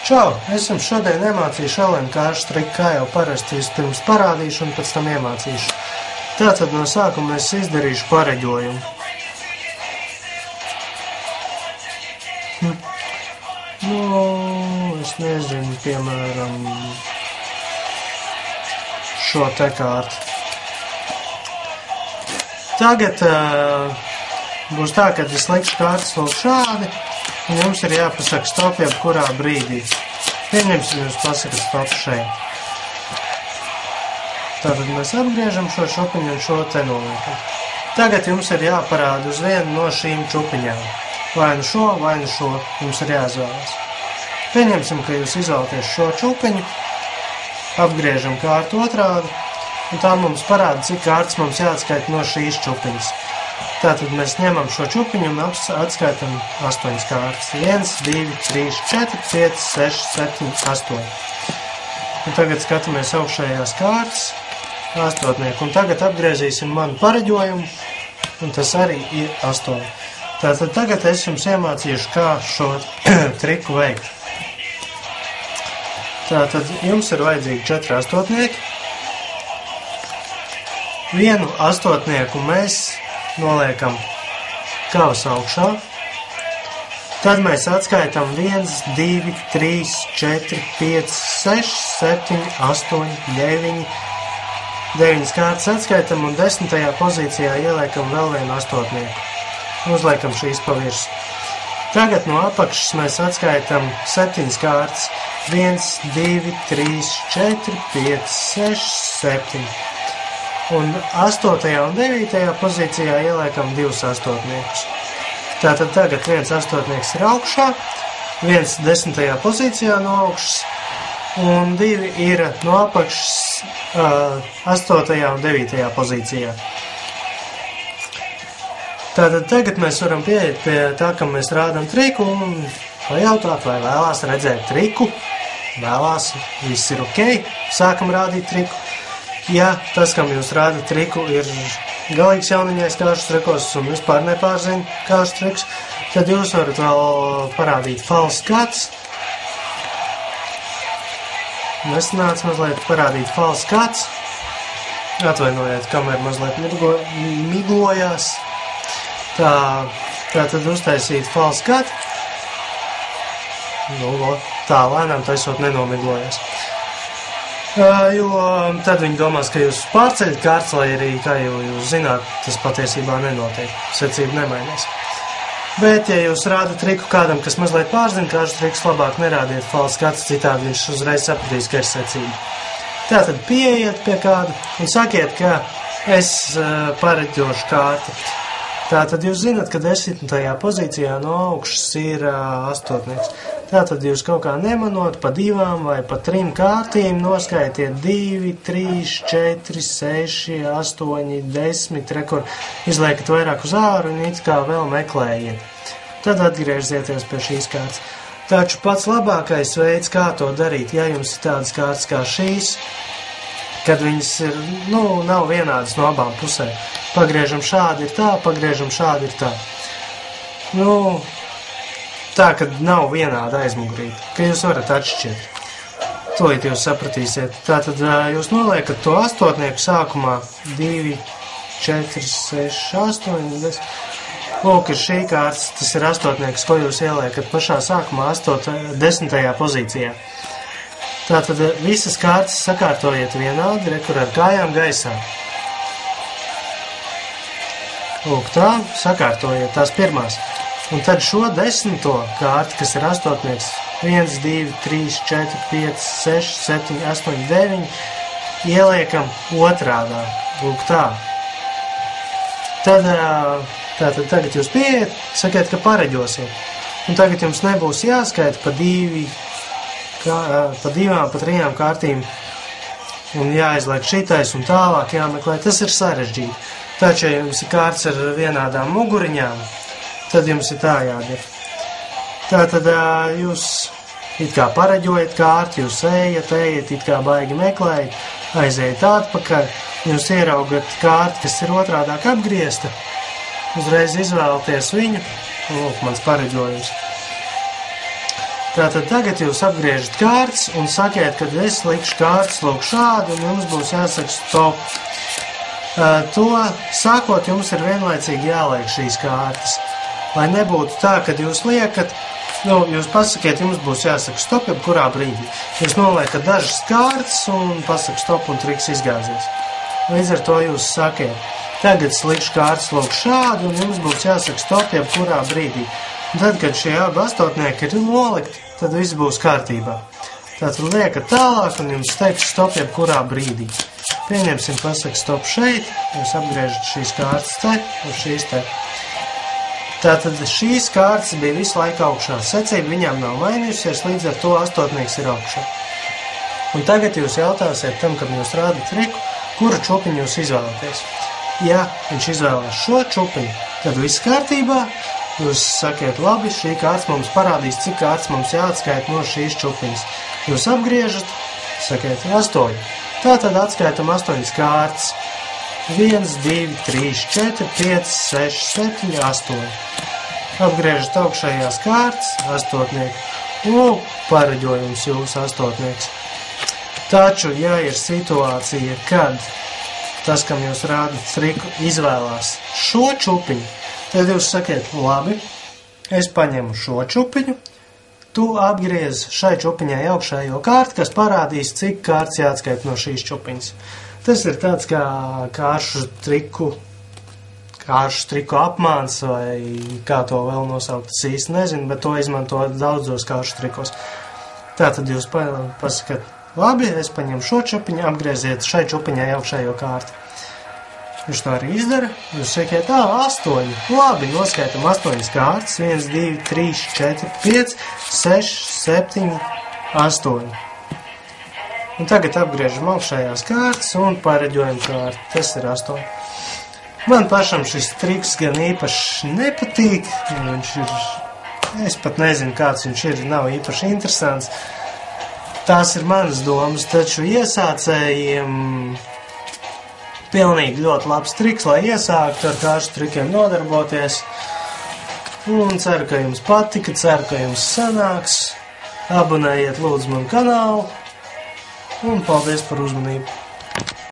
Čau! Es jums šodien iemācīšu Elēnu kāršu triku, kā jau parasti vispirms parādīšu un pēc tam iemācīšu. Tātad no sākuma es izdarīšu pareģojumu. Es nezinu, piemēram, šo te kārtu. Tagad būs tā, ka es likšu kārtas vēl šādi, un jums ir jāpasaka stop jebkurā brīdī. Pieņemsim, jūs pasakat stop šeit. Tātad mēs apgriežam šo čupiņu un šo te noliekam. Tagad jums ir jāparāda uz vienu no šīm čupiņām. Vai nu šo, jums ir jāizvēlas. Pieņemsim, ka jūs izvēlaties šo čupiņu, apgriežam kārtu otrādi, un tā mums parāda, cik kārtas mums jāatskaita no šīs čupiņas. Tātad mēs ņemam šo čupiņu un atskaitam 8 kārtas. 1, 2, 3, 4, 5, 6, 7, 8. Un tagad skatāmies augšējās kārtas, astotnieku. Un tagad apgriezīsim manu pareģojumu, un tas arī ir 8. Tātad tagad es jums iemācīšu, kā šo triku veikt. Tātad jums ir vajadzīgi 4 astotnieki. Vienu astotnieku mēs noliekam kavas augšā. Tad mēs atskaitam 1, 2, 3, 4, 5, 6, 7, 8, 9. 9 kārtas atskaitam un 10. pozīcijā ieliekam vēl vienu astotnieku. Uzliekam šīs pa virsmu. Tagad no apakšas mēs atskaitam 7 kārtas. 1, 2, 3, 4, 5, 6, 7. Un 8. un 9. pozīcijā ieliekam 2 astotniekus. Tātad tagad viens astotnieks ir augšā, viens 10. pozīcijā no augšas, un 2 ir no apakšas 8. un 9. pozīcijā. Tātad tagad mēs varam pieiet pie tā, ka mēs rādam triku un pajautāt, vai vēlās redzēt triku. Vēlās, viss ir ok, sākam rādīt triku. Ja tas, kam jūs rādat triku, ir galīgs jauniņais kāršu trikos un vispār nepārzina kāršu triks, tad jūs varat vēl parādīt false cuts. Nesanāca mazliet parādīt false cuts. Atvainojiet, kamēr mazliet miglojās. Tā tad uztaisīt false cut. Tā lēnām taisot nenomiglojās. Jo tad viņi domās, ka jūs pārceļat kārtas, lai arī, kā jau jūs zināt, tas patiesībā nenotiek. Secība nemainās. Bet, ja jūs rādat triku kādam, kas mazliet pārzina kāršu trikus, labāk nerādiet false cuts, citādi viņš uzreiz sapratīs, ka ir secība. Tātad pieiet pie kāda un sakiet, ka es pareģošu kārtu. Tātad jūs zināt, ka 10. pozīcijā no augšas ir astotnieks. Tātad jūs kaut kā nemanot pa 2 vai pa 3 kārtīm noskaitiet 2, 3, 4, 6, 8, 10, rekur izliekat vairāk uz āru un it kā vēl meklējiet. Tad atgriezieties pie šīs kārtas. Taču pats labākais veids, kā to darīt, ja jums ir tādas kārtas kā šīs, kad viņas ir, nav vienādas no abām pusēm. Pagriežam šādi ir tā, pagriežam šādi ir tā. Tā, kad nav vienāda aizmugurīta, ka jūs varat atšķirt. Tolīt jūs sapratīsiet. Tātad jūs noliekat to astotnieku sākumā 2, 4, 6, 8, 10. Lūk, ir šī kārtas, tas ir astotnieks, ko jūs ieliekat pašā sākumā 10. pozīcijā. Tātad visas kārtas sakārtojiet vienādi, rekur ar kājām gaisā. Lūk tā, sakārtojiet tās pirmās. Un tad šo 10. kārtu, kas ir astotnieks, 1, 2, 3, 4, 5, 6, 7, 8, 9, ieliekam otrādā. Lūk tā. Tātad tagad jūs pieiet, sakiet, ka pareģosiet. Un tagad jums nebūs jāskaita pa 2, pa 3 kārtīm un jāizliek šitais un tālāk jāmeklē. Tas ir sarežģīti. Taču, ja jums ir kārtas ar vienādām muguriņām, tad jums ir tā jādara. Tātad jūs it kā pareģojat kārtu, jūs ejat, it kā baigi meklējat, aiziet atpakaļ, jūs ieraugat kārtu, kas ir otrādāk apgriezta, uzreiz izvēlaties viņu, lūk, mans pareģojums. Tātad tagad jūs apgriežat kārtas un sakiet, kad es likšu kārtas lūk šādi, un jums būs jāsaka stop. To sākot, jums ir vienlaicīgi jāliek šīs kārtas. Lai nebūtu tā, kad jūs liekat, jūs pasakiet, jums būs jāsaka stop, jebkurā brīdī. Jūs noliekat dažas kārtas un pasaka stop un triks izgāzies. Līdz ar to jūs sakiet, tagad es likšu kārtas lūk šādi, un jums būs jāsaka stop, jebkurā brīdī. Un tad, kad šie abi astotnieki ir nolikti, tad viss būs kārtībā. Tātad liekat tālāk, un jums teiks stop, jebkurā brīdī. Pieņemsim, pasaka stop šeit, jūs apgriežat šīs kārtas te, un šīs te. Tātad šīs kārtas bija visu laiku augšā. Secība viņām nav mainījusies, līdz ar to astotnieks ir augšā. Un tagad jūs jautāsiet tam, kad jūs rādat triku, kuru čupiņu jūs izvēlaties. Ja viņš izvēlās šo čupiņu, tad viss kārtībā. Jūs sakiet, labi, šī kārtas mums parādīs, cik kārtas mums jāatskaita no šīs čupiņas. Jūs apgriežat, sakiet 8. Tātad atskaitam 8 kārtas. 1, 2, 3, 4, 5, 6, 7, 8. Apgriežat augšējās kārtas, astotnieku, un pareģojums jūsu astotnieks. Taču, ja ir situācija, kad tas, kam jūs rādat triku, izvēlās šo čupiņu, tad jūs sakiet, labi, es paņemu šo čupiņu, tu apgriez šai čupiņai augšējo kārtu, kas parādīs, cik kārtas jāatskaita no šīs čupiņas. Tas ir tāds kā kāršu triku apmāns, vai kā to vēl nosaukt, es īsti nezinu, bet to izmanto daudzos kāršu trikos. Tātad jūs pasakat, labi, es paņemu šo čupiņu, apgrieziet šai čupiņai augšējo kārtu. Viņš to arī izdara. Jūs sakiet, 8. Labi, noskaitam 8 kārtas. 1, 2, 3, 4, 5, 6, 7, 8. Un tagad apgriežam augšējās kārtas un pareģojam kārtu. Tas ir 8. Man pašam šis triks gan īpaši nepatīk. Es pat nezinu, kāds viņš ir, nav īpaši interesants. Tās ir manas domas, taču iesācējiem pilnīgi ļoti labs triks, lai iesāktu ar kāršu trikiem nodarboties. Un ceru, ka jums patika, ceru, ka jums sanāks. Abonējiet lūdzu manu kanālu. Un paldies par uzmanību.